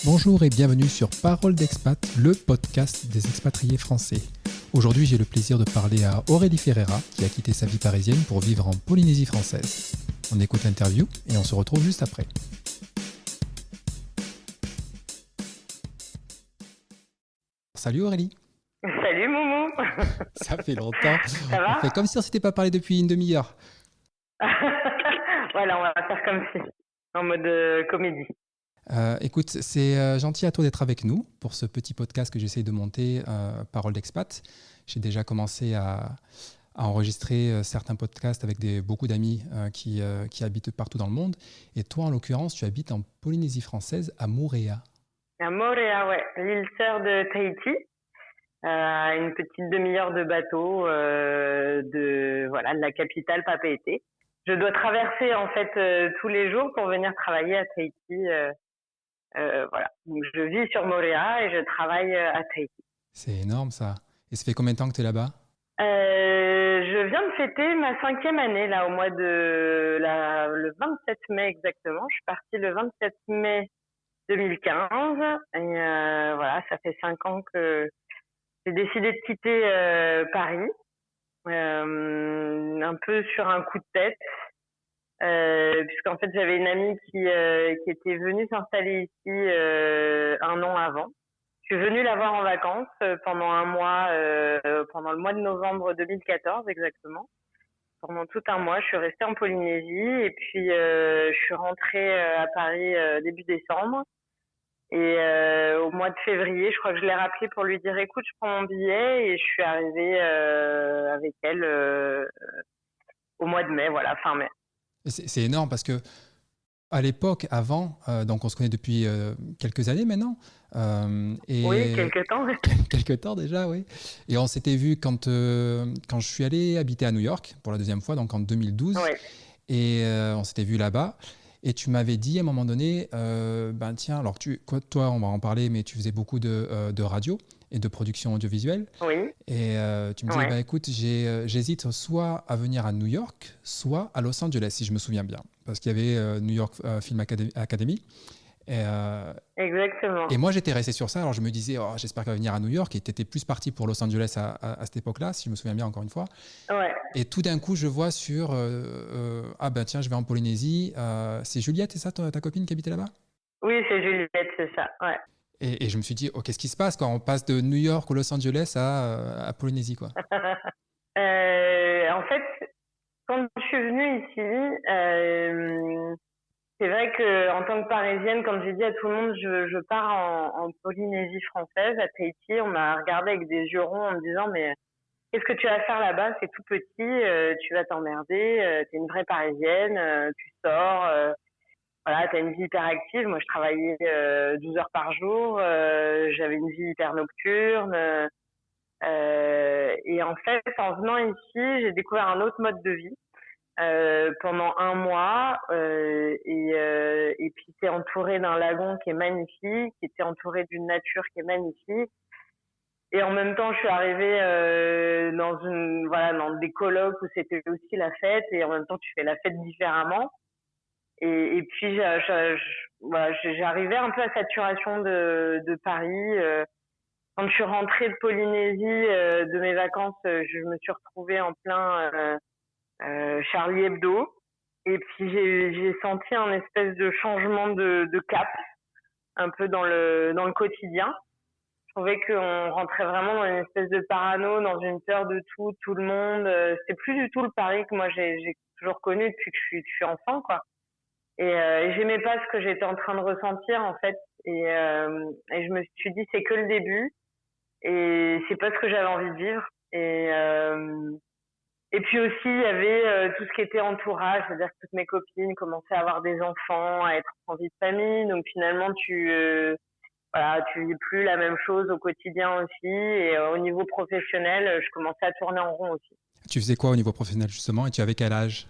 Bonjour et bienvenue sur Parole d'expat, le podcast des expatriés français. Aujourd'hui, j'ai le plaisir de parler à Aurélie Ferreira, qui a quitté sa vie parisienne pour vivre en Polynésie française. On écoute l'interview et on se retrouve juste après. Salut Aurélie. Salut Moumou. Ça fait longtemps. Ça va? On fait comme si on ne s'était pas parlé depuis une demi-heure. Voilà, on va faire comme si, en mode comédie. Écoute, c'est gentil à toi d'être avec nous pour ce petit podcast que j'essaye de monter, Parole d'expat. J'ai déjà commencé à enregistrer certains podcasts avec beaucoup d'amis qui habitent partout dans le monde. Et toi, en l'occurrence, tu habites en Polynésie française, à Moorea. À Moorea, ouais, l'île sœur de Tahiti. Une petite demi-heure de bateau de la capitale Papeete. Je dois traverser en fait tous les jours pour venir travailler à Tahiti. Voilà. Donc, je vis sur Moorea et je travaille à Tahiti. C'est énorme ça. Et ça fait combien de temps que tu es là-bas? Je viens de fêter ma 5e année là au mois de le 27 mai exactement. Je suis partie le 27 mai 2015 et voilà, ça fait 5 ans que j'ai décidé de quitter Paris, un peu sur un coup de tête, puisqu'en fait j'avais une amie qui était venue s'installer ici 1 an avant. Je suis venue la voir en vacances pendant un mois, pendant le mois de novembre 2014 exactement. Pendant tout un mois, je suis restée en Polynésie et puis je suis rentrée à Paris début décembre. Et au mois de février, je crois que je l'ai rappelé pour lui dire écoute, je prends mon billet et je suis arrivée avec elle au mois de mai, voilà, fin mai. C'est énorme parce que à l'époque, avant, donc on se connaît depuis quelques années maintenant. Oui, quelques temps. Quelques temps déjà, oui. Et on s'était vu quand je suis allé habiter à New York pour la deuxième fois, donc en 2012. Ouais. Et on s'était vu là-bas. Et tu m'avais dit à un moment donné, ben tiens, alors toi, on va en parler, mais tu faisais beaucoup de radio et de production audiovisuelle. Oui. Et tu me disais, Ouais. bah, écoute, j'hésite soit à venir à New York, soit à Los Angeles, si je me souviens bien. Parce qu'il y avait New York Film Academy. Exactement. Et moi, j'étais resté sur ça. Alors, je me disais, oh, j'espère qu'elle va venir à New York. Et tu étais plus parti pour Los Angeles à cette époque-là, si je me souviens bien, encore une fois. Ouais. Et tout d'un coup, je vois sur ah ben tiens, je vais en Polynésie. C'est Juliette, c'est ça ta copine qui habitait là-bas? Oui, c'est Juliette, c'est ça. Ouais. Et je me suis dit, oh, qu'est-ce qui se passe quand on passe de New York ou Los Angeles à Polynésie, quoi? En fait, quand je suis venue ici, c'est vrai que en tant que Parisienne, quand j'ai dit à tout le monde je pars en Polynésie française, à Tahiti, on m'a regardé avec des yeux ronds en me disant mais qu'est-ce que tu vas faire là-bas? C'est tout petit, tu vas t'emmerder, t'es une vraie Parisienne, tu sors, voilà, t'as une vie hyper active. Moi, je travaillais 12 heures par jour, j'avais une vie hyper nocturne. Et en fait, en venant ici, j'ai découvert un autre mode de vie pendant un mois et puis t'es entouré d'un lagon qui est magnifique, t'es entouré d'une nature qui est magnifique. Et en même temps, je suis arrivée dans des colloques où c'était aussi la fête et en même temps, tu fais la fête différemment. Et puis, j'arrivais un peu à saturation de Paris. Quand je suis rentrée de Polynésie, de mes vacances, je me suis retrouvée en plein Charlie Hebdo. Et puis, j'ai senti un espèce de changement de cap, un peu dans le quotidien. Je trouvais qu'on rentrait vraiment dans une espèce de parano, dans une peur de tout le monde. C'est plus du tout le Paris que moi j'ai toujours connu depuis que je suis enfant, quoi. Et j'aimais pas ce que j'étais en train de ressentir, en fait. Et je me suis dit, c'est que le début. Et c'est pas ce que j'avais envie de vivre. Et puis aussi, il y avait tout ce qui était entourage, c'est-à-dire que toutes mes copines commençaient à avoir des enfants, à être en vie de famille. Donc finalement, tu vis plus la même chose au quotidien aussi. Et au niveau professionnel, je commençais à tourner en rond aussi. Tu faisais quoi au niveau professionnel, justement, et tu avais quel âge?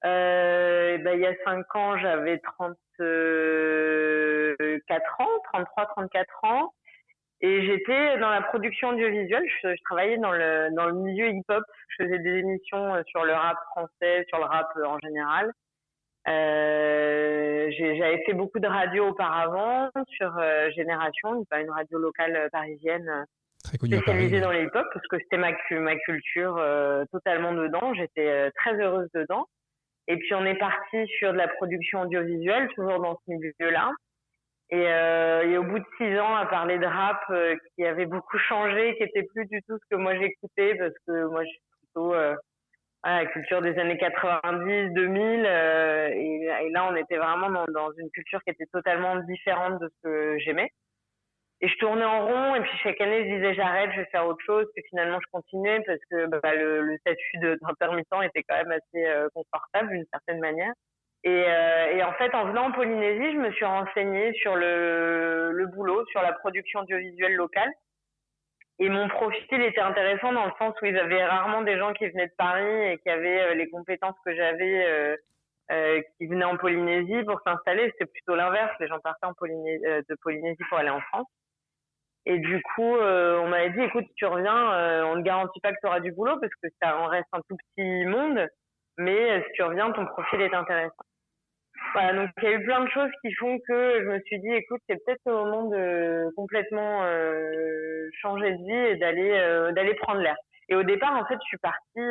Il y a 5 ans, j'avais 34 ans, 33, 34 ans. Et j'étais dans la production audiovisuelle. Je travaillais dans le milieu hip-hop. Je faisais des émissions sur le rap français, sur le rap en général. J'avais fait beaucoup de radio auparavant sur Génération, une radio locale parisienne Très connu à Paris, spécialisée oui. dans les hip-hop parce que c'était ma culture totalement dedans. J'étais très heureuse dedans. Et puis on est parti sur de la production audiovisuelle, toujours dans ce milieu-là. Et au bout de 6 ans à parler de rap qui avait beaucoup changé, qui était plus du tout ce que moi j'écoutais parce que moi je suis plutôt la culture des années 90, 2000 et là on était vraiment dans une culture qui était totalement différente de ce que j'aimais. Et je tournais en rond et puis chaque année je disais j'arrête, je vais faire autre chose. Puis finalement je continuais parce que le statut d'intermittent était quand même assez confortable d'une certaine manière. Et en fait, en venant en Polynésie, je me suis renseignée sur le boulot, sur la production audiovisuelle locale. Et mon profil était intéressant dans le sens où ils avaient rarement des gens qui venaient de Paris et qui avaient les compétences que j'avais, qui venaient en Polynésie pour s'installer. C'était plutôt l'inverse. Les gens partaient de Polynésie pour aller en France. Et du coup, on m'avait dit, écoute, si tu reviens, on ne garantit pas que tu auras du boulot parce que ça en reste un tout petit monde. Mais si tu reviens, ton profil est intéressant. Voilà, donc il y a eu plein de choses qui font que je me suis dit, écoute, c'est peut-être le moment de complètement changer de vie et d'aller prendre l'air. Et au départ, en fait, je suis partie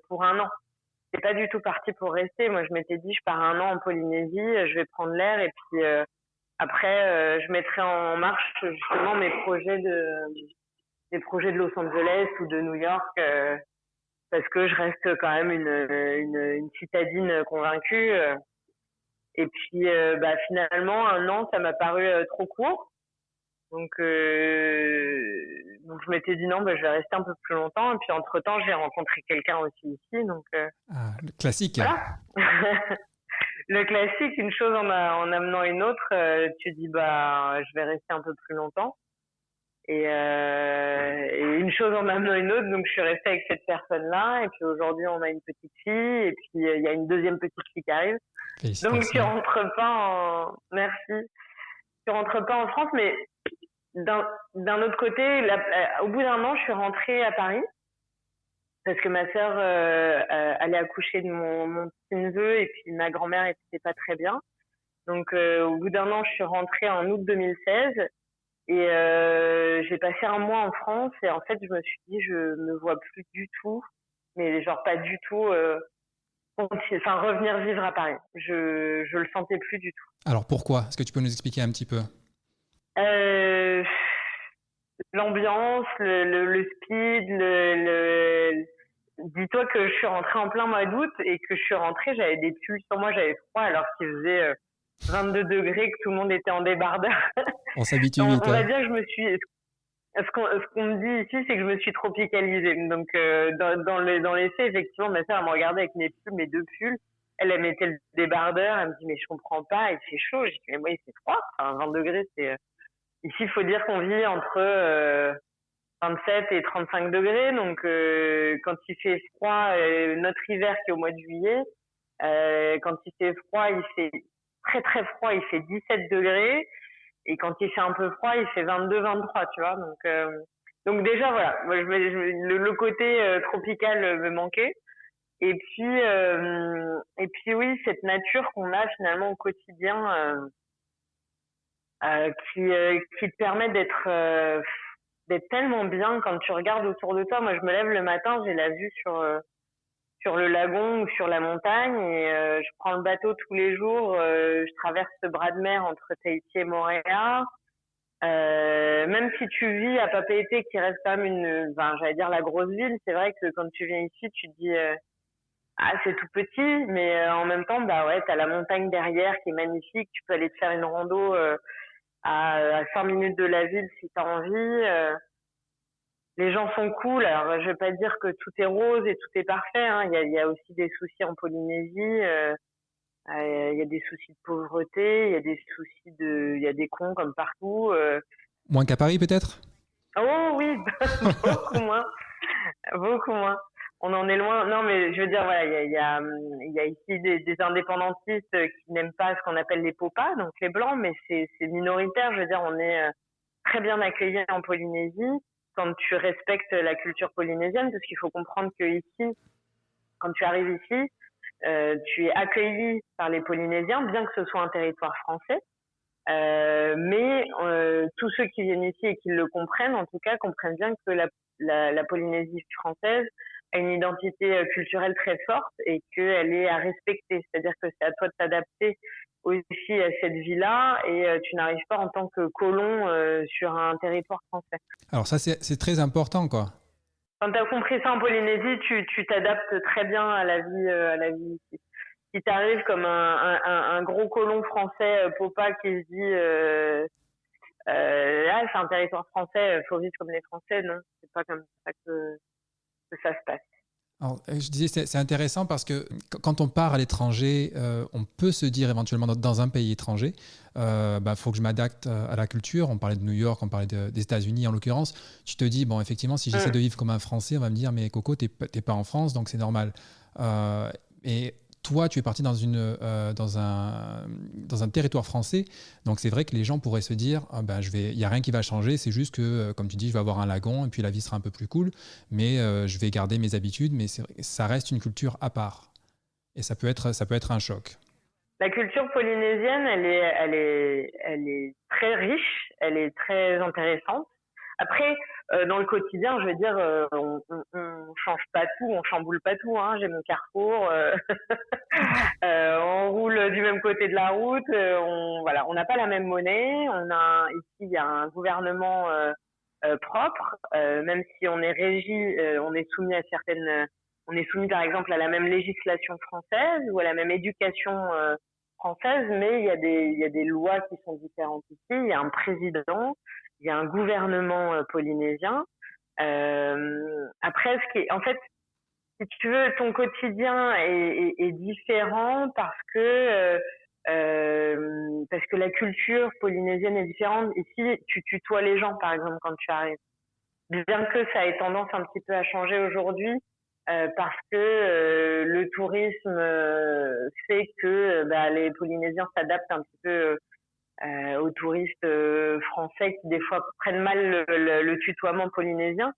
pour un an. C'est pas du tout parti pour rester. Moi, je m'étais dit, je pars un an en Polynésie, je vais prendre l'air et puis après, je mettrai en marche justement des projets de Los Angeles ou de New York parce que je reste quand même une citadine convaincue. Et puis, finalement, un an, ça m'a paru trop court. Donc je m'étais dit non, je vais rester un peu plus longtemps. Et puis, entre-temps, j'ai rencontré quelqu'un aussi ici. Donc, Ah, le classique. voilà. Le classique, une chose en amenant une autre, tu dis, je vais rester un peu plus longtemps. Et une chose en amenant une autre, donc je suis restée avec cette personne-là. Et puis aujourd'hui, on a une petite fille. Et puis, il y a une deuxième petite fille qui arrive. Donc tu rentres pas tu rentres pas en France, mais d'un autre côté, au bout d'un an, je suis rentrée à Paris parce que ma sœur allait accoucher de mon petit neveu et puis ma grand-mère était pas très bien. Donc au bout d'un an, je suis rentrée en août 2016 et j'ai passé un mois en France et en fait, je me suis dit je me vois plus du tout, mais genre pas du tout. Revenir vivre à Paris. Je le sentais plus du tout. Alors pourquoi? Est-ce que tu peux nous expliquer un petit peu? L'ambiance, le speed, dis-toi que je suis rentrée en plein mois d'août et que je suis rentrée, j'avais des pulls sur moi, j'avais froid alors qu'il faisait 22 degrés, que tout le monde était en débardeur. On s'habitue on vite. va dire que je me suis... Ce qu'on me dit ici, c'est que je me suis tropicalisée. Donc, dans les faits, effectivement, ma sœur, elle me regardait avec mes deux pulls. Elle mettait le débardeur. Elle me dit, mais je comprends pas, il fait chaud. Je dis, mais moi, il fait froid. Enfin, 20 degrés, c'est... Ici, il faut dire qu'on vit entre 27 et 35 degrés. Donc, quand il fait froid, notre hiver qui est au mois de juillet, quand il fait froid, il fait très, très froid, il fait 17 degrés. Et quand il fait un peu froid, il fait 22, 23, tu vois. Donc déjà, voilà, moi, le côté tropical me manquait. Et puis oui, cette nature qu'on a finalement au quotidien qui te permet d'être tellement bien quand tu regardes autour de toi. Moi, je me lève le matin, j'ai la vue sur le lagon ou sur la montagne et je prends le bateau tous les jours. Je traverse ce bras de mer entre Tahiti et Moorea. Même si tu vis à Papeete, qui reste quand même j'allais dire la grosse ville, c'est vrai que quand tu viens ici, tu te dis c'est tout petit, mais en même temps, ouais, t'as la montagne derrière qui est magnifique. Tu peux aller te faire une rando à 5 minutes de la ville si t'as envie. Les gens sont cool. Alors, je vais pas dire que tout est rose et tout est parfait. Hein. Il y a aussi des soucis en Polynésie. Il y a des soucis de pauvreté. Il y a des cons comme partout. Moins qu'à Paris, peut-être? Oh oui, beaucoup moins, beaucoup moins. On en est loin. Non, mais je veux dire, voilà, il y a ici des indépendantistes qui n'aiment pas ce qu'on appelle les popas, donc les blancs, mais c'est minoritaire. Je veux dire, on est très bien accueillis en Polynésie quand tu respectes la culture polynésienne, parce qu'il faut comprendre que ici, quand tu arrives ici, tu es accueilli par les Polynésiens, bien que ce soit un territoire français. Mais tous ceux qui viennent ici et qui le comprennent, en tout cas, comprennent bien que la Polynésie française a une identité culturelle très forte et qu'elle est à respecter. C'est-à-dire que c'est à toi de t'adapter aussi à cette vie-là et tu n'arrives pas en tant que colon sur un territoire français. Alors ça, c'est très important, quoi. Quand tu as compris ça en Polynésie, tu t'adaptes très bien à la vie ici. Si t'arrives comme un gros colon français popa qui se dit ah, c'est un territoire français, faut vivre comme les Français, non, c'est pas comme ça que ça se passe. Alors, je disais, c'est intéressant parce que quand on part à l'étranger, on peut se dire éventuellement dans un pays étranger, faut que je m'adapte à la culture. On parlait de New York, on parlait des États-Unis en l'occurrence. Tu te dis, bon, effectivement, si j'essaie de vivre comme un Français, on va me dire, mais Coco, t'es pas en France, donc c'est normal. Et toi, tu es parti dans un territoire français, donc c'est vrai que les gens pourraient se dire, il n'y a rien qui va changer, c'est juste que, comme tu dis, je vais avoir un lagon et puis la vie sera un peu plus cool, mais je vais garder mes habitudes, mais ça reste une culture à part. Et ça peut être un choc. La culture polynésienne, elle est très riche, elle est très intéressante. Après, dans le quotidien, je veux dire, on change pas tout, on chamboule pas tout. Hein. J'ai mon Carrefour, on roule du même côté de la route. On n'a pas la même monnaie. Ici, il y a un gouvernement propre, même si on est régi, on est soumis à on est soumis par exemple à la même législation française ou à la même éducation française, mais il y a des lois qui sont différentes ici. Il y a un président. Il y a un gouvernement polynésien. Après, en fait, si tu veux, ton quotidien est différent parce que la culture polynésienne est différente. Ici, tu tutoies les gens, par exemple, quand tu arrives. Bien que ça ait tendance un petit peu à changer aujourd'hui, parce que le tourisme fait que les Polynésiens s'adaptent un petit peu aux touristes français qui des fois prennent mal le tutoiement polynésien.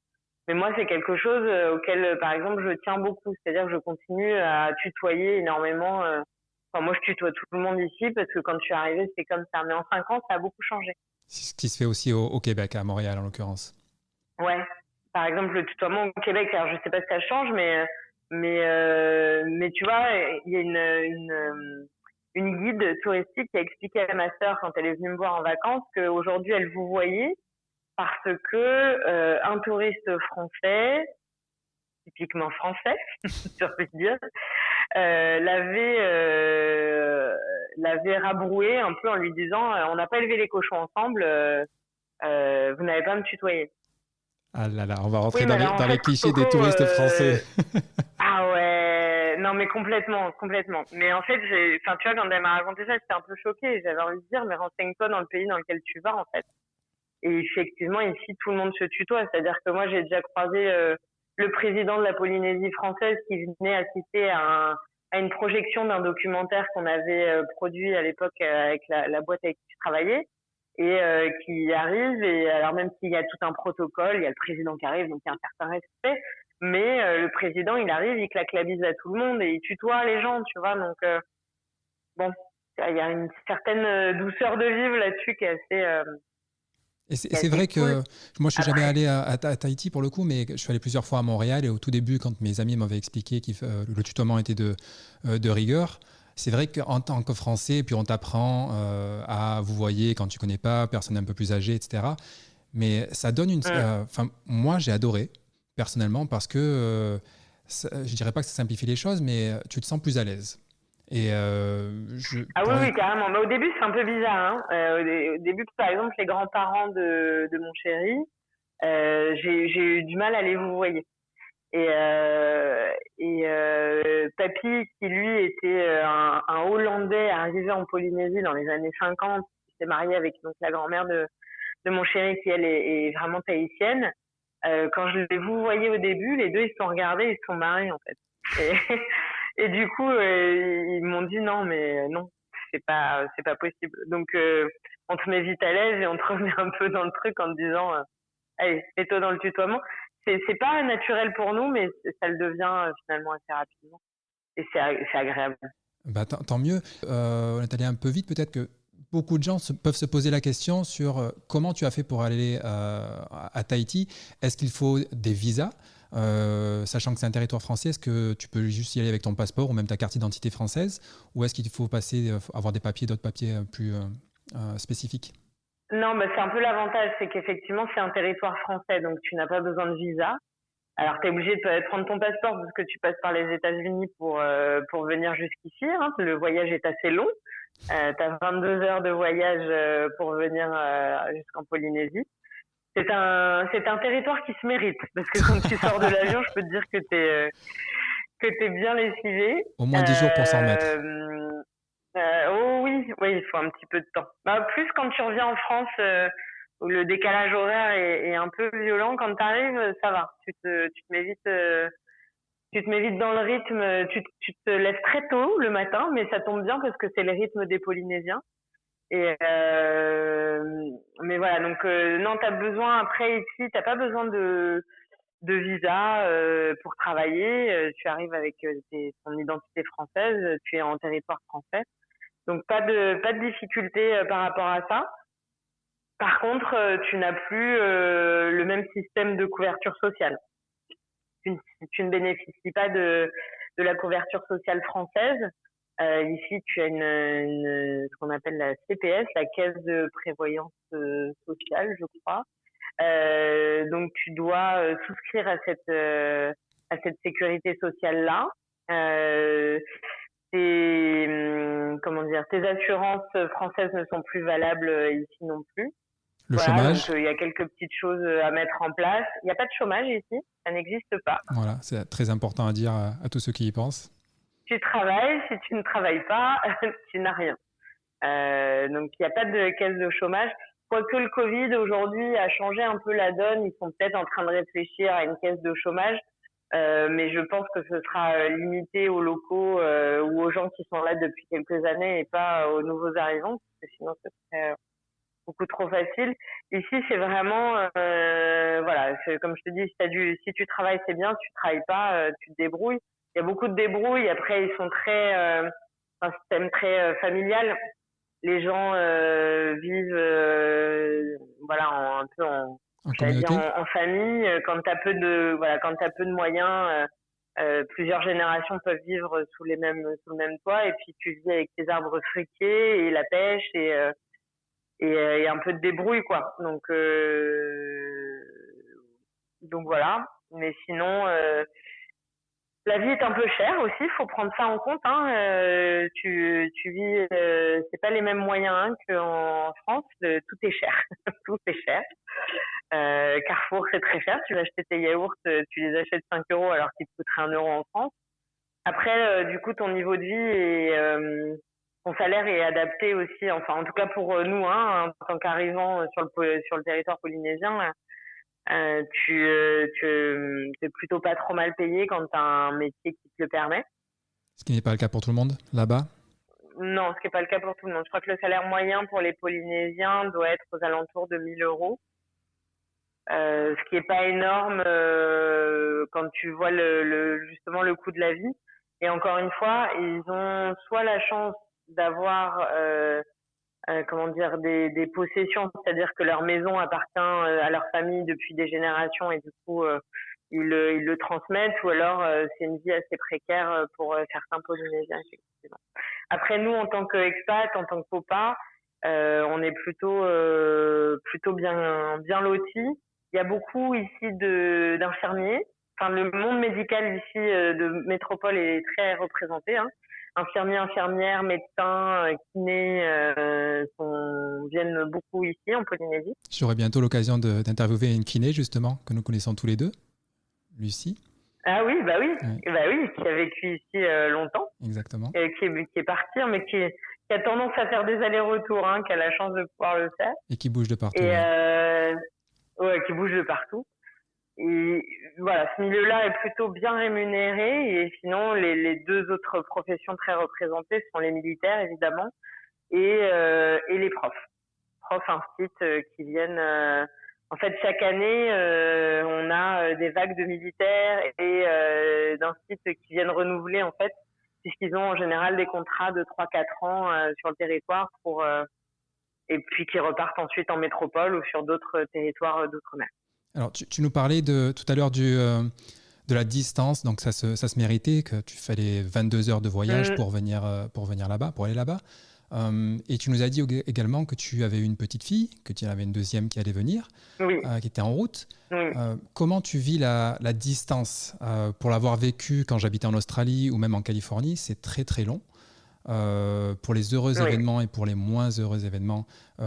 Mais moi, c'est quelque chose auquel, par exemple, je tiens beaucoup. C'est-à-dire que je continue à tutoyer énormément. Enfin, moi, je tutoie tout le monde ici parce que quand je suis arrivée, c'était comme ça. Mais en 5 ans, ça a beaucoup changé. C'est ce qui se fait aussi au Québec, à Montréal en l'occurrence. Ouais. Par exemple, le tutoiement au Québec, alors je sais pas si ça change, mais tu vois, il y a une guide touristique qui a expliqué à ma sœur quand elle est venue me voir en vacances qu'aujourd'hui elle vous voyait parce que un touriste français, typiquement français, j'ai envie de dire, l'avait rabroué un peu en lui disant on n'a pas élevé les cochons ensemble, vous n'avez pas à me tutoyer. Ah là là, on va rentrer dans les clichés des touristes français. Ah ouais, non mais complètement. Mais en fait, tu vois, quand elle m'a raconté ça, j'étais un peu choquée. J'avais envie de dire, mais renseigne-toi dans le pays dans lequel tu vas, en fait. Et effectivement, ici, tout le monde se tutoie. C'est-à-dire que moi, j'ai déjà croisé le président de la Polynésie française qui venait assister à une projection d'un documentaire qu'on avait produit à l'époque avec la boîte avec qui je travaillais. Et qui arrive, et alors même s'il y a tout un protocole, il y a le président qui arrive, donc il y a un certain respect, mais le président, il arrive, il claque la bise à tout le monde et il tutoie les gens, tu vois, donc bon, il y a une certaine douceur de vivre là-dessus qui est assez... Et c'est vrai que moi, je suis jamais allé à Tahiti pour le coup, mais je suis allé plusieurs fois à Montréal, et au tout début, quand mes amis m'avaient expliqué que le tutoiement était de rigueur, c'est vrai qu'en tant que Français, puis on t'apprend à vous voyez quand tu connais pas, personne un peu plus âgée, etc. Mais ça donne moi, j'ai adoré, personnellement, parce que je dirais pas que ça simplifie les choses, mais tu te sens plus à l'aise. Et oui, carrément. Mais au début, c'est un peu bizarre. Hein. Au début, par exemple, les grands-parents de mon chéri, j'ai eu du mal à les vous voyer. Et papy, qui lui était un Hollandais arrivé en Polynésie dans les années 50, qui s'est marié avec donc la grand-mère de mon chéri qui elle est vraiment tahitienne. Quand je les vous voyais au début, les deux ils se sont regardés, ils se sont mariés en fait. Et du coup ils m'ont dit non mais non, c'est pas possible. Donc on te met vite à l'aise et on te remet un peu dans le truc en te disant allez, mets-toi dans le tutoiement. C'est pas naturel pour nous, mais ça le devient finalement assez rapidement. et c'est agréable. Bah, tant mieux. On est allé un peu vite. Peut-être que beaucoup de gens peuvent se poser la question sur comment tu as fait pour aller à Tahiti. Est-ce qu'il faut des visas? Sachant que c'est un territoire français, est-ce que tu peux juste y aller avec ton passeport ou même ta carte d'identité française? Ou est-ce qu'il faut avoir des papiers, d'autres papiers plus spécifiques? Non, bah, c'est un peu l'avantage, c'est qu'effectivement, c'est un territoire français, donc tu n'as pas besoin de visa. Alors, tu es obligé de prendre ton passeport parce que tu passes par les États-Unis pour venir jusqu'ici, hein. Le voyage est assez long. Tu as 22 heures de voyage pour venir jusqu'en Polynésie. C'est un territoire qui se mérite parce que quand tu sors de l'avion, je peux te dire que t'es bien lessivé. Au moins 10 jours pour s'en remettre. Oh oui, oui, il faut un petit peu de temps. Bah, plus quand tu reviens en France, où le décalage horaire est un peu violent. Quand tu arrives, ça va. Tu te mets vite dans le rythme. Tu te lèves très tôt le matin, mais ça tombe bien parce que c'est le rythme des Polynésiens. Et mais voilà, donc non, t'as besoin après ici, t'as pas besoin de visa pour travailler. Tu arrives avec ton identité française, tu es en territoire français, donc pas de difficulté par rapport à ça. Par contre, tu n'as plus le même système de couverture sociale. Tu ne bénéficies pas de la couverture sociale française. Ici, tu as ce qu'on appelle la CPS, la Caisse de prévoyance sociale, je crois. Donc, tu dois souscrire à cette sécurité sociale-là. Comment dire, tes assurances françaises ne sont plus valables ici non plus. Le Voilà, chômage? donc il y a quelques petites choses à mettre en place. Il n'y a pas de chômage ici, ça n'existe pas. Voilà, c'est très important à dire à tous ceux qui y pensent. Tu travailles, si tu ne travailles pas, tu n'as rien. Donc il n'y a pas de caisse de chômage. Quoique le Covid aujourd'hui a changé un peu la donne, ils sont peut-être en train de réfléchir à une caisse de chômage, mais je pense que ce sera limité aux locaux ou aux gens qui sont là depuis quelques années et pas aux nouveaux arrivants, parce que sinon ce serait beaucoup trop facile. Ici c'est vraiment, voilà, comme je te dis, si tu travailles c'est bien, si tu travailles pas, tu te débrouilles. Il y a beaucoup de débrouilles. Après ils sont un système très familial. Les gens vivent voilà un peu En j'allais dire communauté? en famille. Quand t'as peu de moyens, plusieurs générations peuvent vivre sous le même toit, et puis tu vis avec tes arbres fruitiers et la pêche et un peu de débrouille quoi. Donc voilà, mais sinon la vie est un peu chère aussi, il faut prendre ça en compte, hein. Tu vis, c'est pas les mêmes moyens hein, qu'en France. Tout est cher, tout est cher. Carrefour c'est très cher. Tu vas acheter tes yaourts, tu les achètes 5 euros alors qu'ils te coûteraient 1 euro en France. Après, du coup, ton niveau de vie et ton salaire est adapté aussi. Enfin, en tout cas pour nous, hein, en tant qu'arrivants sur le territoire polynésien. Tu es plutôt pas trop mal payé quand tu as un métier qui te le permet. Ce qui n'est pas le cas pour tout le monde là-bas? Non, ce qui n'est pas le cas pour tout le monde. Je crois que le salaire moyen pour les Polynésiens doit être aux alentours de 1 000 euros. Ce qui n'est pas énorme quand tu vois justement le coût de la vie. Et encore une fois, ils ont soit la chance d'avoir comment dire des possessions, c'est-à-dire que leur maison appartient à leur famille depuis des générations et du coup ils le transmettent, ou alors c'est une vie assez précaire pour certains Polynésiens effectivement. Après nous en tant qu'expat, en tant que POPA, on est plutôt bien lotis. Il y a beaucoup ici d'infirmiers. Enfin, le monde médical ici de métropole est très représenté, hein. Infirmiers, infirmières, médecins, kinés viennent beaucoup ici en Polynésie. J'aurai bientôt l'occasion d'interviewer une kiné justement que nous connaissons tous les deux, Lucie. Ah oui, bah oui, Ouais. bah oui, qui a vécu ici longtemps, Exactement. qui est partie, mais qui a tendance à faire des allers-retours, hein, qui a la chance de pouvoir le faire. Et qui bouge de partout. Et Ouais. ouais, qui bouge de partout. Et voilà, ce milieu-là est plutôt bien rémunéré. Et sinon, les deux autres professions très représentées sont les militaires, évidemment, et les profs. Profs instituts qui viennent... en fait, chaque année, on a des vagues de militaires et d'instituts qui viennent renouveler, en fait, puisqu'ils ont en général des contrats de 3-4 ans sur le territoire et puis qui repartent ensuite en métropole ou sur d'autres territoires d'outre-mer. Alors, tu nous parlais tout à l'heure de la distance, donc ça se méritait, que tu fallait 22 heures de voyage pour venir là-bas, pour aller là-bas. Et tu nous as dit également que tu avais une petite fille, que tu en avais une deuxième qui allait venir, Oui. qui était en route. Oui. Comment tu vis la distance pour l'avoir vécu quand j'habitais en Australie ou même en Californie, c'est très très long. Pour les heureux événements et pour les moins heureux événements,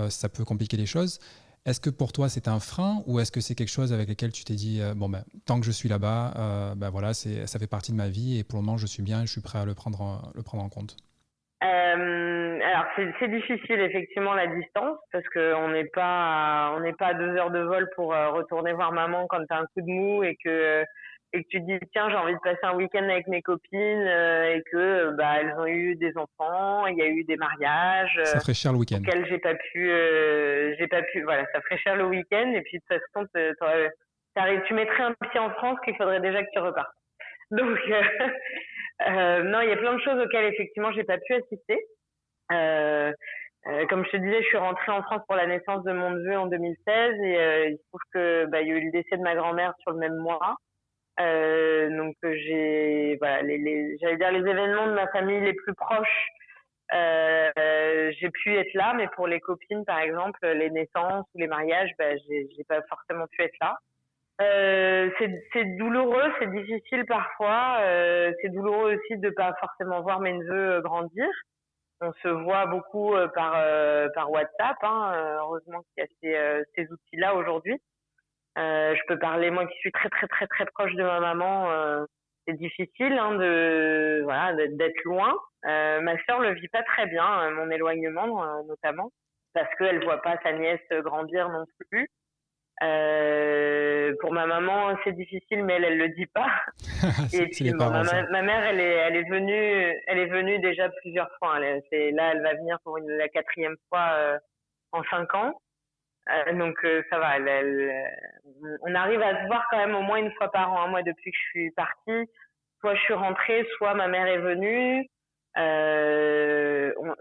ça peut compliquer les choses. Est-ce que pour toi c'est un frein ou est-ce que c'est quelque chose avec lequel tu t'es dit tant que je suis là-bas, voilà, ça fait partie de ma vie et pour le moment je suis bien et je suis prêt à le prendre en compte? Alors c'est difficile effectivement la distance parce que on n'est pas à 2 heures de vol pour retourner voir maman quand t'as un coup de mou et que tu te dis tiens j'ai envie de passer un week-end avec mes copines et que elles ont eu des enfants, il y a eu des mariages ça ferait cher le week-end auxquels j'ai pas pu voilà, ça ferait cher le week-end et puis de toute façon tu mettrais un pied en France qu'il faudrait déjà que tu repartes. Donc non, il y a plein de choses auxquelles effectivement j'ai pas pu assister. Comme je te disais, je suis rentrée en France pour la naissance de mon neveu en 2016 et il se trouve que il y a eu le décès de ma grand-mère sur le même mois. Donc j'allais dire les événements de ma famille les plus proches. J'ai pu être là, mais pour les copines par exemple, les naissances ou les mariages, j'ai pas forcément pu être là. C'est douloureux, c'est difficile parfois. C'est douloureux aussi de pas forcément voir mes neveux grandir. On se voit beaucoup par WhatsApp. Heureusement qu'il y a ces outils-là aujourd'hui. Je peux parler, moi qui suis très très très très proche de ma maman. C'est difficile d'être loin. Ma sœur le vit pas très bien, mon éloignement notamment, parce qu'elle voit pas sa nièce grandir non plus. Pour ma maman, c'est difficile, mais elle le dit pas. Et puis ma mère, elle est venue déjà plusieurs fois. Elle va venir pour la 4e fois en 5 ans. Donc ça va. On arrive à se voir quand même au moins une fois par an. Moi, depuis que je suis partie, soit je suis rentrée, soit ma mère est venue.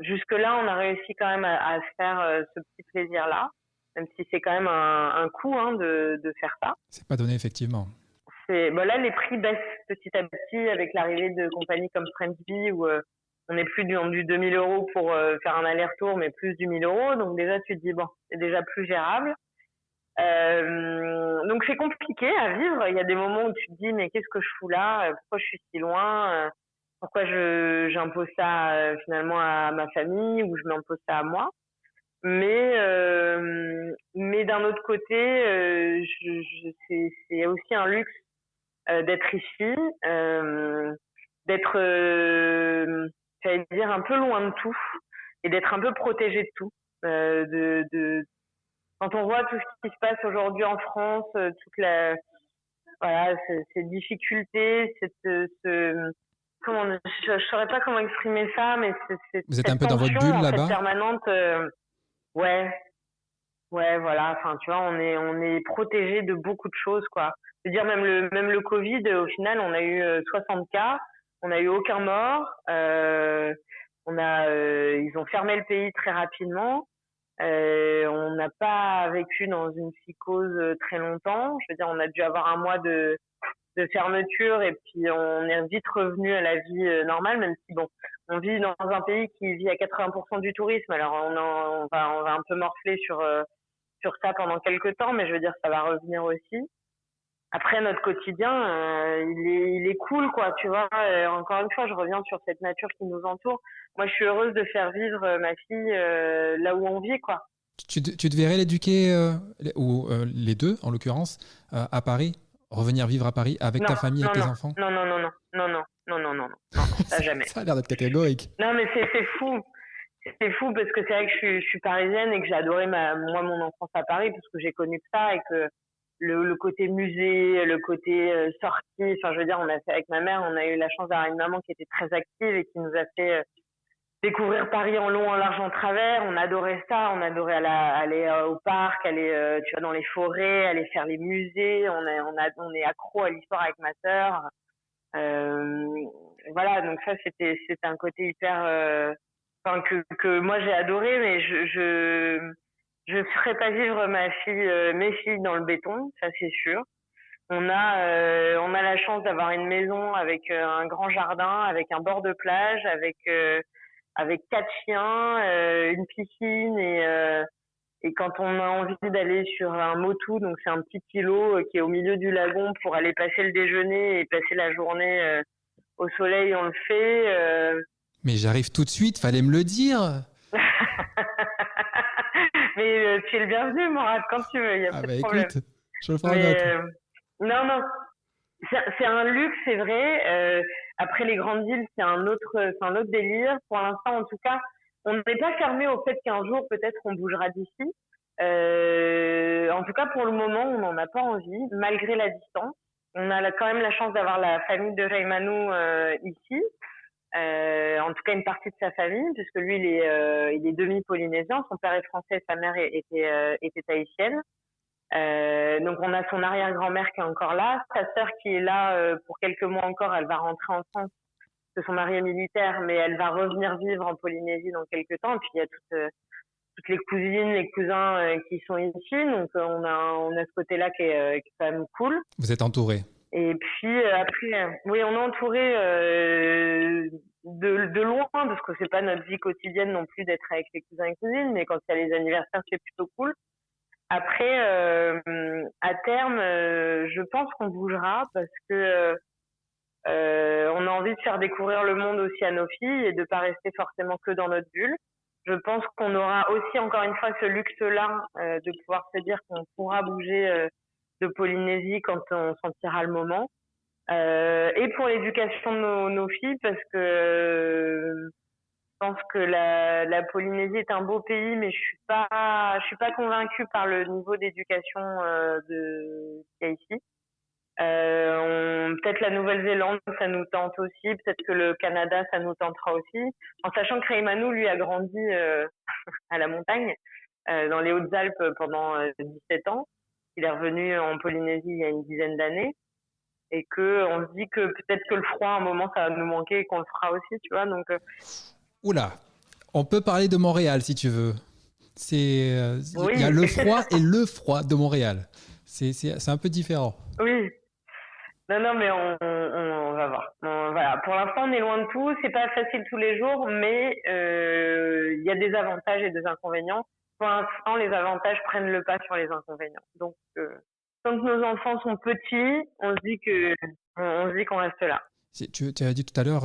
Jusque-là, on a réussi quand même à se faire ce petit plaisir-là. Même si c'est quand même un coût de faire ça. C'est pas donné, effectivement. Là, les prix baissent petit à petit avec l'arrivée de compagnies comme Friendsbee où on n'est plus du 2000 € pour faire un aller-retour, mais plus du 1000 €. Donc déjà, tu te dis, bon, c'est déjà plus gérable. Donc c'est compliqué à vivre. Il y a des moments où tu te dis, mais qu'est-ce que je fous là? Pourquoi je suis si loin? Pourquoi j'impose ça finalement à ma famille ou je m'impose ça à moi? Mais d'un autre côté, c'est aussi un luxe d'être ici, d'être, j'allais dire un peu loin de tout et d'être un peu protégé de tout. Quand on voit tout ce qui se passe aujourd'hui en France, ces difficultés, je saurais pas comment exprimer ça, mais vous êtes un peu dans votre bulle là-bas, permanente. Ouais, voilà. Enfin, tu vois, on est protégé de beaucoup de choses, quoi. Je veux dire, même le Covid, au final, on a eu 60 cas, on n'a eu aucun mort. Ils ont fermé le pays très rapidement. On n'a pas vécu dans une psychose très longtemps. Je veux dire, on a dû avoir un mois de fermeture et puis on est vite revenu à la vie normale, même si bon, on vit dans un pays qui vit à 80% du tourisme. Alors on va un peu morfler sur ça pendant quelques temps, mais je veux dire ça va revenir aussi. Après notre quotidien, il est cool quoi, tu vois. Encore une fois, je reviens sur cette nature qui nous entoure. Moi, je suis heureuse de faire vivre ma fille là où on vit quoi. Tu te verrais l'éduquer ou les deux en l'occurrence à Paris? Revenir vivre à Paris avec ta famille, avec tes enfants? Non, ça jamais. Ça a l'air d'être catégorique. Non, mais c'est fou. C'est fou parce que c'est vrai que je suis parisienne et que j'ai adoré mon enfance à Paris parce que j'ai connu que ça et que le côté musée, le côté sortie, enfin je veux dire, avec ma mère, on a eu la chance d'avoir une maman qui était très active et qui nous a fait découvrir Paris en long, en large, en travers. On adorait ça, on adorait aller au parc, aller tu vois dans les forêts, aller faire les musées. On est accro à l'histoire avec ma sœur. voilà, donc ça c'était un côté hyper, enfin que moi j'ai adoré, mais je ferai pas vivre mes filles dans le béton, ça c'est sûr. On a la chance d'avoir une maison avec un grand jardin, avec un bord de plage, avec 4 chiens, une piscine et quand on a envie d'aller sur un motu, donc c'est un petit îlot qui est au milieu du lagon pour aller passer le déjeuner et passer la journée au soleil, on le fait. Mais j'arrive tout de suite, fallait me le dire. Mais tu es le bienvenu, Morad, quand tu veux, il n'y a Ah pas de bah problème. écoute, je le prends en Mais note. non, non, c'est un luxe, c'est vrai. Après les grandes villes, c'est un autre délire. Pour l'instant, en tout cas, on n'est pas fermé au fait qu'un jour, peut-être, on bougera d'ici. En tout cas, pour le moment, on n'en a pas envie, malgré la distance. On a quand même la chance d'avoir la famille de Raymanou ici. En tout cas, une partie de sa famille, puisque lui, il est demi-polynésien. Son père est français, sa mère était tahitienne. Donc on a son arrière-grand-mère qui est encore là, sa sœur qui est là pour quelques mois encore, elle va rentrer en France, parce que son mari est militaire, mais elle va revenir vivre en Polynésie dans quelques temps. Et puis il y a toutes les cousines, les cousins qui sont ici, donc on a ce côté-là qui est quand même cool. Vous êtes entouré. Et puis après, oui, on est entouré de loin, parce que c'est pas notre vie quotidienne non plus d'être avec les cousins et cousines, mais quand il y a les anniversaires, c'est plutôt cool. Après, à terme, je pense qu'on bougera parce que on a envie de faire découvrir le monde aussi à nos filles et de pas rester forcément que dans notre bulle. Je pense qu'on aura aussi encore une fois ce luxe-là de pouvoir se dire qu'on pourra bouger de Polynésie quand on sentira le moment. Et pour l'éducation de nos filles, parce que je pense que la Polynésie est un beau pays, mais je suis pas convaincue par le niveau d'éducation qu'il y a ici. Peut-être la Nouvelle-Zélande, ça nous tente aussi. Peut-être que le Canada, ça nous tentera aussi. En sachant que Raymanu, lui, a grandi à la montagne, dans les Hautes-Alpes pendant 17 ans. Il est revenu en Polynésie il y a une dizaine d'années. Et que on se dit que peut-être que le froid, à un moment, ça va nous manquer et qu'on le fera aussi, tu vois. Donc, Oula, on peut parler de Montréal si tu veux. Il y a oui, le froid et le froid de Montréal. C'est un peu différent. oui. Non, non, mais on va voir. Voilà. Pour l'instant, on est loin de tout. C'est pas facile tous les jours, mais il y a des avantages et des inconvénients. Pour l'instant, les avantages prennent le pas sur les inconvénients. Donc, tant que nos enfants sont petits, on se dit qu'on reste là. Tu as dit tout à l'heure,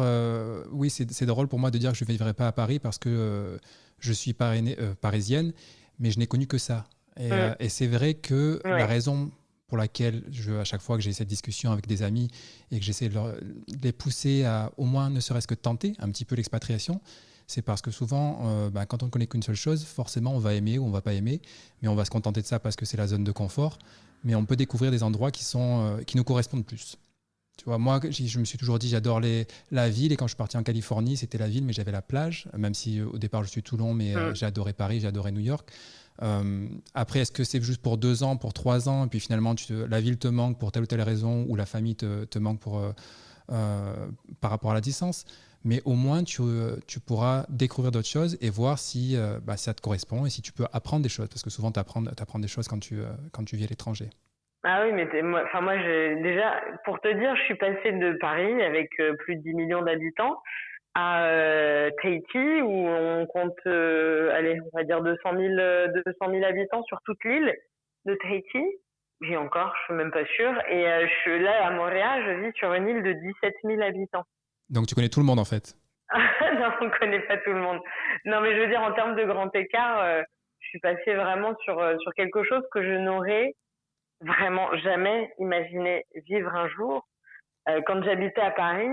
oui, c'est drôle pour moi de dire que je ne vivrai pas à Paris parce que je suis parisienne, mais je n'ai connu que ça. Mm. Et c'est vrai que la Ouais. raison pour laquelle, à chaque fois que j'ai cette discussion avec des amis et que j'essaie de les pousser à au moins ne serait-ce que tenter un petit peu l'expatriation, c'est parce que souvent, quand on ne connaît qu'une seule chose, forcément on va aimer ou on ne va pas aimer, mais on va se contenter de ça parce que c'est la zone de confort. Mais on peut découvrir des endroits qui nous correspondent plus. Tu vois, moi, je me suis toujours dit, j'adore la ville. Et quand je suis parti en Californie, c'était la ville, mais j'avais la plage. Même si au départ, je suis Toulon, mais Mm. j'ai adoré Paris, j'ai adoré New York. Après, est-ce que c'est juste pour 2 ans, pour 3 ans, et puis finalement, la ville te manque pour telle ou telle raison, ou la famille te manque par rapport à la distance? Mais au moins, tu pourras découvrir d'autres choses et voir si ça te correspond et si tu peux apprendre des choses. Parce que souvent, tu apprends des choses quand tu vis à l'étranger. Ah oui, mais moi, déjà, pour te dire, je suis passée de Paris avec plus de 10 millions d'habitants à Tahiti où on compte, allez, on va dire 200 000 habitants sur toute l'île de Tahiti. Et encore, je suis même pas sûre. Et je suis là à Montréal, je vis sur une île de 17 000 habitants. Donc, tu connais tout le monde, en fait. Non, on connaît pas tout le monde. Non, mais je veux dire, en termes de grand écart, je suis passée vraiment sur quelque chose que je n'aurais vraiment jamais imaginé vivre un jour. Quand j'habitais à Paris,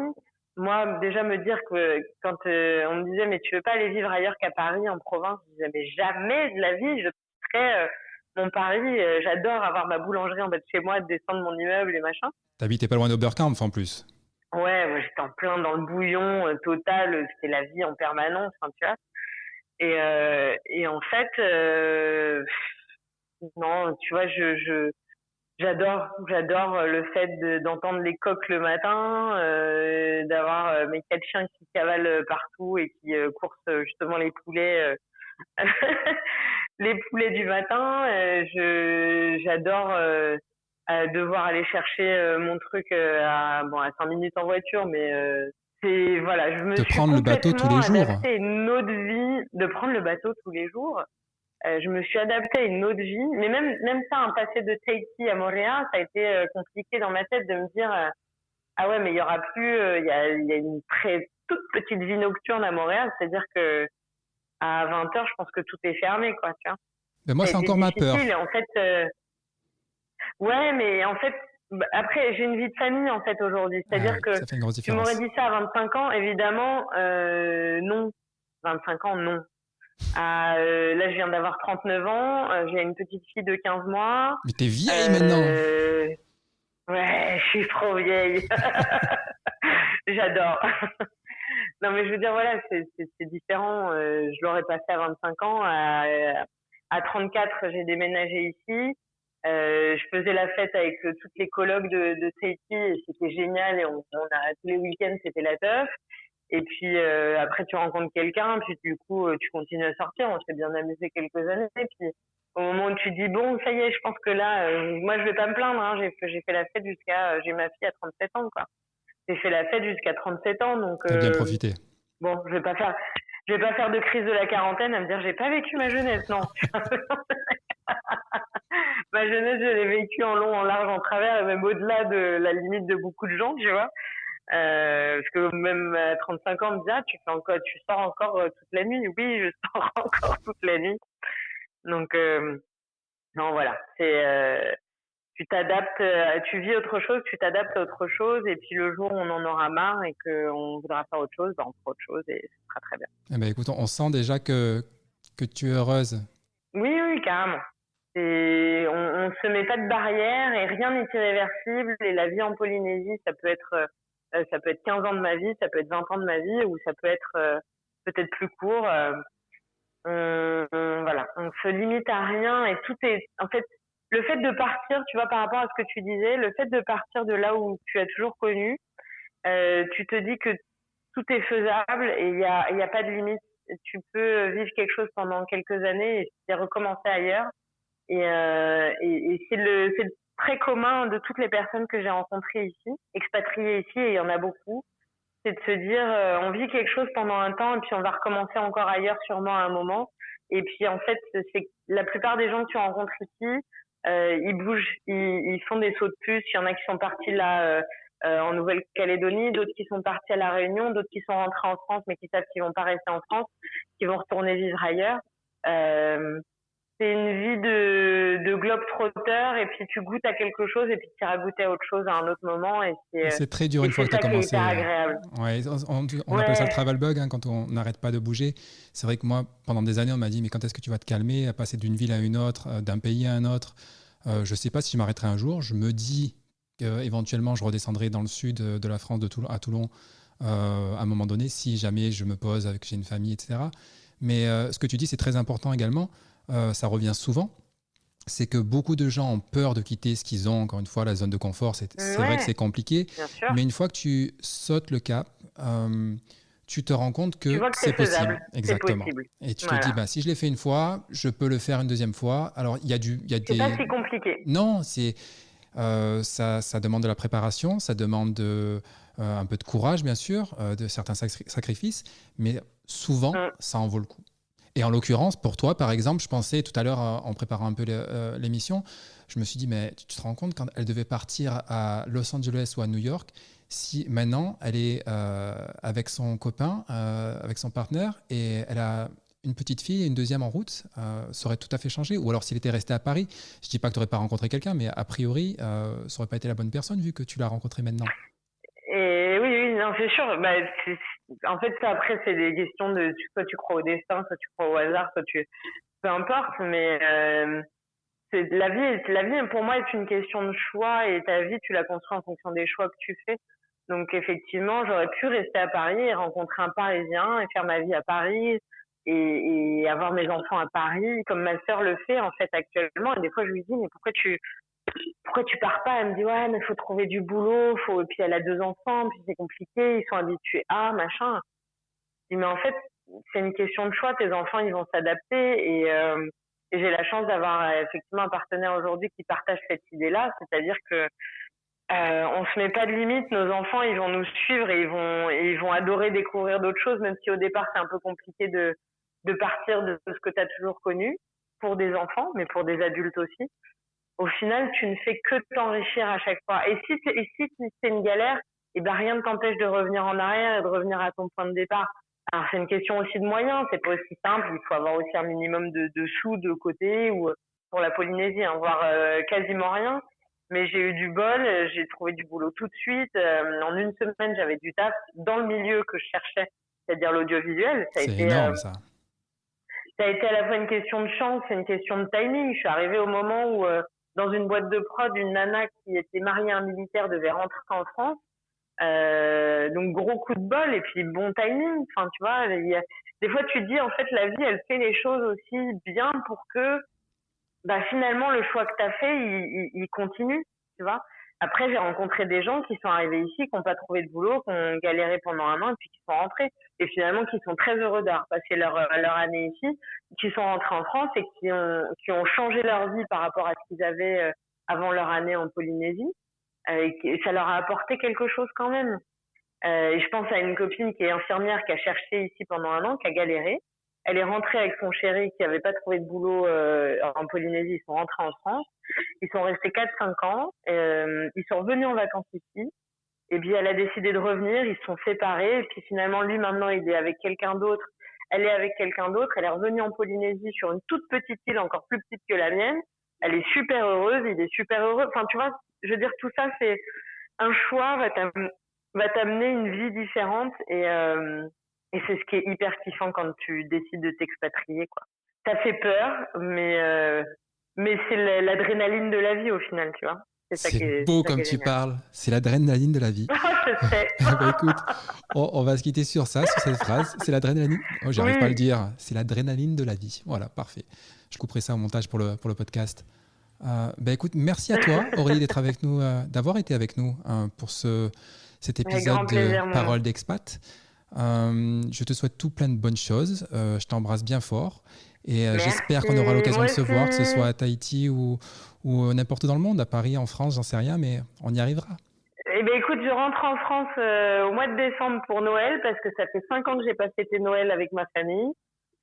moi, déjà me dire que quand on me disait mais tu veux pas aller vivre ailleurs qu'à Paris, en province, je disais mais jamais de la vie, je ferais mon Paris. J'adore avoir ma boulangerie en bas de chez moi, descendre mon immeuble et machin. T'habitais pas loin d'Oberkampf, en plus. Ouais, moi j'étais en plein dans le bouillon total, c'était la vie en permanence, hein, tu vois. Et en fait, non, tu vois, j'adore le fait d'entendre les coqs le matin, d'avoir mes 4 chiens qui cavalent partout et qui coursent justement les poulets, les poulets du matin. J'adore devoir aller chercher mon truc à 5 minutes en voiture, mais voilà, je me De suis prendre le bateau tous complètement les jours. adaptée à une autre vie, de prendre le bateau tous les jours. Je me suis adaptée à une autre vie, mais même ça, un passé de Tahiti à Montréal, ça a été compliqué dans ma tête de me dire ah ouais, mais il y aura plus, il y a une très toute petite vie nocturne à Montréal, c'est-à-dire que à 20h, je pense que tout est fermé, quoi, tu vois. Mais moi, Ça a c'est été encore ma peur. difficile, et en fait, ouais, mais en fait, après, j'ai une vie de famille, en fait, aujourd'hui. C'est-à-dire Oui, que ça fait une grosse tu m'aurais différence. dit ça à 25 ans, évidemment, non. 25 ans, non. Là, je viens d'avoir 39 ans, j'ai une petite fille de 15 mois. Mais t'es vieille maintenant. Ouais, je suis trop vieille. J'adore. Non, mais je veux dire, voilà, c'est différent. Je l'aurais passé à 25 ans. À 34, j'ai déménagé ici. Je faisais la fête avec toutes les colocs de Tahiti et c'était génial. Et tous les week-ends, c'était la teuf. Et puis après, tu rencontres quelqu'un, puis du coup, tu continues à sortir. On s'est bien amusé quelques années. Et puis au moment où tu dis, bon, ça y est, je pense que là, moi, je vais pas me plaindre. Hein, j'ai fait la fête j'ai ma fille à 37 ans, quoi. J'ai fait la fête jusqu'à 37 ans, donc T'as bien profité. bon, je vais pas faire de crise de la quarantaine à me dire j'ai pas vécu ma jeunesse, non. Ma jeunesse, je l'ai vécue en long, en large, en travers, et même au-delà de la limite de beaucoup de gens, tu vois. Parce que même à 35 ans, on me dit ah, tu sors encore toute la nuit. Oui, je sors encore toute la nuit. Donc non, voilà, tu t'adaptes, tu vis autre chose, tu t'adaptes à autre chose, et puis le jour où on en aura marre et qu'on voudra faire autre chose, ben on fera autre chose et ce sera très bien. Eh ben, écoute, on sent déjà que tu es heureuse. Oui, oui, carrément. On se met pas de barrière et rien n'est irréversible. Et la vie en Polynésie, ça peut être 15 ans de ma vie, ça peut être 20 ans de ma vie, ou ça peut être peut-être plus court. Voilà, on se limite à rien et tout est, en fait, le fait de partir, tu vois, par rapport à ce que tu disais, le fait de partir de là où tu as toujours connu, tu te dis que tout est faisable et il y a pas de limite. Tu peux vivre quelque chose pendant quelques années et recommencer ailleurs. Et c'est le très commun de toutes les personnes que j'ai rencontrées ici, expatriées ici, et il y en a beaucoup. C'est de se dire, on vit quelque chose pendant un temps et puis on va recommencer encore ailleurs sûrement à un moment. Et puis en fait, c'est la plupart des gens que tu rencontres ici, ils bougent, ils font des sauts de puce. Il y en a qui sont partis là en Nouvelle-Calédonie, d'autres qui sont partis à La Réunion, d'autres qui sont rentrés en France mais qui savent qu'ils vont pas rester en France, qui vont retourner vivre ailleurs. C'est une vie de globe-trotteur et puis tu goûtes à quelque chose et puis tu iras goûter à autre chose à un autre moment et C'est très dur une fois que tu as ça qui est commencé. hyper agréable. Ouais, on appelle ça le travel bug hein, quand on n'arrête pas de bouger. C'est vrai que moi, pendant des années, on m'a dit mais quand est-ce que tu vas te calmer, à passer d'une ville à une autre, d'un pays à un autre. Je ne sais pas si je m'arrêterai un jour. Je me dis qu'éventuellement, je redescendrai dans le sud de la France, à Toulon, à un moment donné, si jamais je me pose avec j'ai une famille, etc. Mais ce que tu dis, c'est très important également. Ça revient souvent. C'est que beaucoup de gens ont peur de quitter ce qu'ils ont. Encore une fois, la zone de confort, c'est vrai que c'est compliqué. Bien sûr. Mais une fois que tu sautes le cap, tu te rends compte que c'est faisable. possible. Exactement. Possible. Et tu te dis, bah, si je l'ai fait une fois, je peux le faire une deuxième fois. Alors, il y a c'est pas si compliqué. Non, ça demande de la préparation, ça demande un peu de courage, bien sûr, de certains sacrifices, mais souvent, ça en vaut le coup. Et en l'occurrence, pour toi, par exemple, je pensais tout à l'heure, en préparant un peu l'émission, je me suis dit, mais tu te rends compte quand elle devait partir à Los Angeles ou à New York, si maintenant elle est avec son copain, avec son partenaire, et elle a une petite fille et une deuxième en route, ça aurait tout à fait changé. Ou alors s'il était resté à Paris, je ne dis pas que tu n'aurais pas rencontré quelqu'un, mais a priori, ça n'aurait pas été la bonne personne vu que tu l'as rencontré maintenant. Et oui, non, c'est sûr. Bah, en fait, ça, après, c'est des questions de soit tu crois au destin, soit tu crois au hasard, peu importe. Mais la vie, pour moi, est une question de choix et ta vie, tu la construis en fonction des choix que tu fais. Donc, effectivement, j'aurais pu rester à Paris et rencontrer un Parisien et faire ma vie à Paris et avoir mes enfants à Paris, comme ma sœur le fait, en fait, actuellement. Et des fois, je lui dis, mais pourquoi tu pourquoi tu pars pas? Elle me dit, ouais, mais faut trouver du boulot, et puis elle a 2 enfants, puis c'est compliqué, ils sont habitués à, machin. Je dis, mais en fait, c'est une question de choix, tes enfants, ils vont s'adapter et j'ai la chance d'avoir effectivement un partenaire aujourd'hui qui partage cette idée-là, c'est-à-dire que on se met pas de limite, nos enfants, ils vont nous suivre et ils vont adorer découvrir d'autres choses, même si au départ, c'est un peu compliqué de partir de ce que tu as toujours connu pour des enfants, mais pour des adultes aussi. Au final, tu ne fais que t'enrichir à chaque fois. Et si c'est une galère, eh ben rien ne t'empêche de revenir en arrière et de revenir à ton point de départ. Alors c'est une question aussi de moyens, c'est pas aussi simple, il faut avoir aussi un minimum de sous de côté ou pour la Polynésie, hein, voire quasiment rien. Mais j'ai eu du bol, j'ai trouvé du boulot tout de suite. En une semaine, j'avais du taf dans le milieu que je cherchais, c'est-à-dire l'audiovisuel. C'est énorme ça. Ça a été à la fois une question de chance et une question de timing. Je suis arrivée au moment où dans une boîte de prod, une nana qui était mariée à un militaire devait rentrer en France. Donc gros coup de bol et puis bon timing. Enfin, tu vois, des fois tu te dis en fait la vie elle fait les choses aussi bien pour que finalement le choix que tu as fait il continue, tu vois. Après j'ai rencontré des gens qui sont arrivés ici, qui n'ont pas trouvé de boulot, qui ont galéré pendant un an et puis qui sont rentrés et finalement qui sont très heureux d'avoir passé leur année ici, qui sont rentrés en France et qui ont changé leur vie par rapport à ce qu'ils avaient avant leur année en Polynésie. Et ça leur a apporté quelque chose quand même. Et je pense à une copine qui est infirmière, qui a cherché ici pendant un an, qui a galéré. Elle est rentrée avec son chéri qui n'avait pas trouvé de boulot en Polynésie. Ils sont rentrés en France. Ils sont restés 4-5 ans. Ils sont revenus en vacances ici. Et puis elle a décidé de revenir. Ils se sont séparés. Et puis finalement, lui maintenant, il est avec quelqu'un d'autre. Elle est avec quelqu'un d'autre. Elle est revenue en Polynésie sur une toute petite île, encore plus petite que la mienne. Elle est super heureuse. Il est super heureux. Enfin, tu vois, je veux dire, tout ça, c'est un choix va t'amener une vie différente et c'est ce qui est hyper kiffant quand tu décides de t'expatrier, quoi. Ça fait peur, mais c'est l'adrénaline de la vie au final, tu vois. C'est beau comme tu parles, c'est l'adrénaline de la vie. Je sais. Écoute, on va se quitter sur ça, sur cette phrase. C'est l'adrénaline. Oh, j'arrive pas à le dire. C'est l'adrénaline de la vie. Voilà, parfait. Je couperai ça au montage pour le podcast. Écoute, merci à toi, Aurélie, d'être avec nous, d'avoir été avec nous pour cet épisode de Parole d'expat. Je te souhaite tout plein de bonnes choses. Je t'embrasse bien fort et j'espère qu'on aura l'occasion de se voir, que ce soit à Tahiti ou n'importe où dans le monde, à Paris, en France, j'en sais rien, mais on y arrivera. Eh bien, écoute, je rentre en France au mois de décembre pour Noël parce que ça fait 5 ans que j'ai pas fêté Noël avec ma famille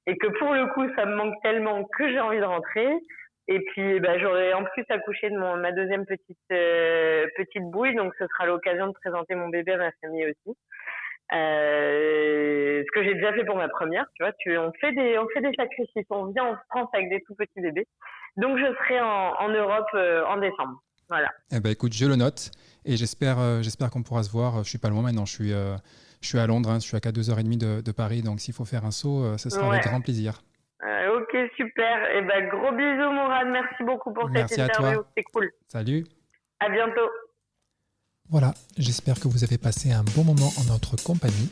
et que pour le coup, ça me manque tellement que j'ai envie de rentrer. Et puis, j'aurai en plus accouché de ma deuxième petite bouille, donc ce sera l'occasion de présenter mon bébé à ma famille aussi. Ce que j'ai déjà fait pour ma première, tu vois, on fait des sacrifices, on vient en France avec des tout petits bébés. Donc je serai en Europe en décembre. Voilà. Eh ben écoute, je le note et j'espère qu'on pourra se voir. Je suis pas loin maintenant, je suis à Londres, je suis à 2h30 de Paris, donc s'il faut faire un saut, ce sera avec grand plaisir. Ok, super. Et gros bisous Mourad, merci beaucoup pour cette interview, c'est cool. Salut. À bientôt. Voilà, j'espère que vous avez passé un bon moment en notre compagnie.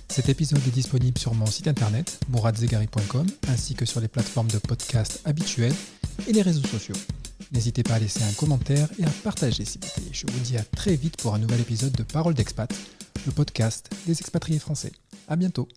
Cet épisode est disponible sur mon site internet, mouradzegari.com, ainsi que sur les plateformes de podcast habituelles et les réseaux sociaux. N'hésitez pas à laisser un commentaire et à partager s'il vous plaît. Je vous dis à très vite pour un nouvel épisode de Parole d'expat, le podcast des expatriés français. À bientôt.